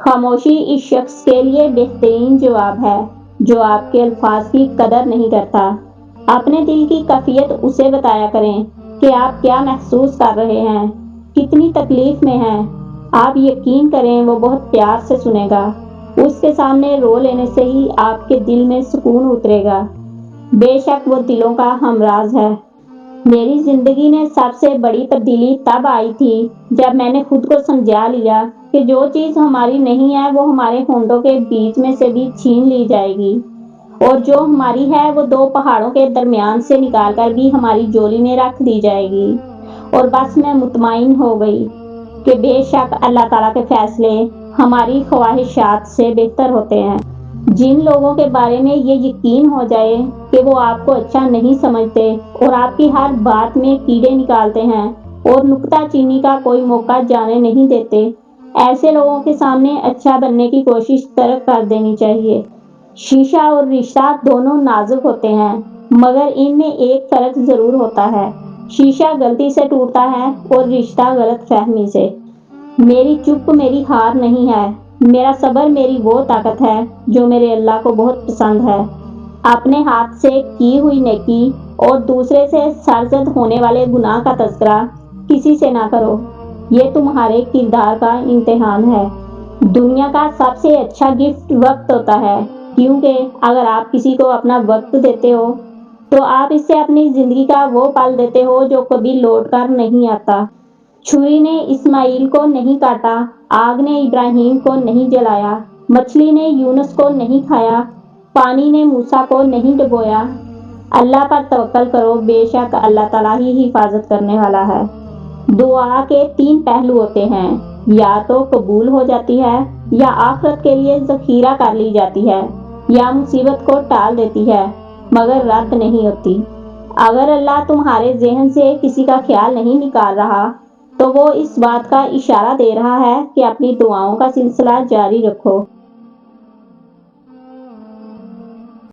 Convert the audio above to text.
خاموشی اس شخص کے لیے بہترین جواب ہے جو آپ کے الفاظ کی قدر نہیں کرتا۔ اپنے دل کی کیفیت اسے بتایا کریں کہ آپ کیا محسوس کر رہے ہیں، کتنی تکلیف میں ہیں۔ آپ یقین کریں وہ بہت پیار سے سنے گا۔ اس کے سامنے رو لینے سے ہی آپ کے دل میں سکون اترے گا۔ بے شک وہ دلوں کا ہمراز ہے۔ میری زندگی میں سب سے بڑی تبدیلی تب آئی تھی جب میں نے خود کو سمجھا لیا کہ جو چیز ہماری نہیں ہے وہ ہمارے ہونٹوں کے بیچ میں سے بھی چھین لی جائے گی، اور جو ہماری ہے وہ دو پہاڑوں کے درمیان سے نکال کر بھی ہماری جولی میں رکھ دی جائے گی۔ اور بس میں مطمئن ہو گئی کہ بے شک اللہ تعالیٰ کے فیصلے ہماری خواہشات سے بہتر ہوتے ہیں۔ جن لوگوں کے بارے میں یہ یقین ہو جائے کہ وہ آپ کو اچھا نہیں سمجھتے اور آپ کی ہر بات میں کیڑے نکالتے ہیں اور نکتہ چینی کا کوئی موقع جانے نہیں دیتے، ایسے لوگوں کے سامنے اچھا بننے کی کوشش ترک کر دینی چاہیے۔ شیشہ اور رشتہ دونوں نازک ہوتے ہیں، مگر ان میں ایک فرق ضرور ہوتا ہے۔ شیشہ غلطی سے ٹوٹتا ہے اور رشتہ غلط فہمی سے۔ میری چپ میری ہار نہیں ہے، میرا صبر میری وہ طاقت ہے جو میرے اللہ کو بہت پسند ہے۔ اپنے ہاتھ سے کی ہوئی نیکی اور دوسرے سے سرزد ہونے والے گناہ کا تذکرہ کسی سے نہ کرو، یہ تمہارے کردار کا امتحان ہے۔ دنیا کا سب سے اچھا گفٹ وقت ہوتا ہے، کیونکہ اگر آپ کسی کو اپنا وقت دیتے ہو تو آپ اس سے اپنی زندگی کا وہ پل دیتے ہو جو کبھی لوٹ کر نہیں آتا۔ چھری نے اسماعیل کو نہیں کاٹا، آگ نے ابراہیم کو نہیں جلایا، مچھلی نے یونس کو نہیں کھایا، پانی نے موسیٰ کو نہیں ڈبویا۔ اللہ پر توکل کرو، بے شک اللہ تعالیٰ ہی حفاظت کرنے والا ہے۔ دعا کے 3 پہلو ہوتے ہیں، یا تو قبول ہو جاتی ہے، یا آخرت کے لیے ذخیرہ کر لی جاتی ہے، یا مصیبت کو ٹال دیتی ہے مگر رد نہیں ہوتی۔ اگر اللہ تمہارے ذہن سے کسی کا خیال نہیں نکال رہا تو وہ اس بات کا اشارہ دے رہا ہے کہ اپنی دعاؤں کا سلسلہ جاری رکھو۔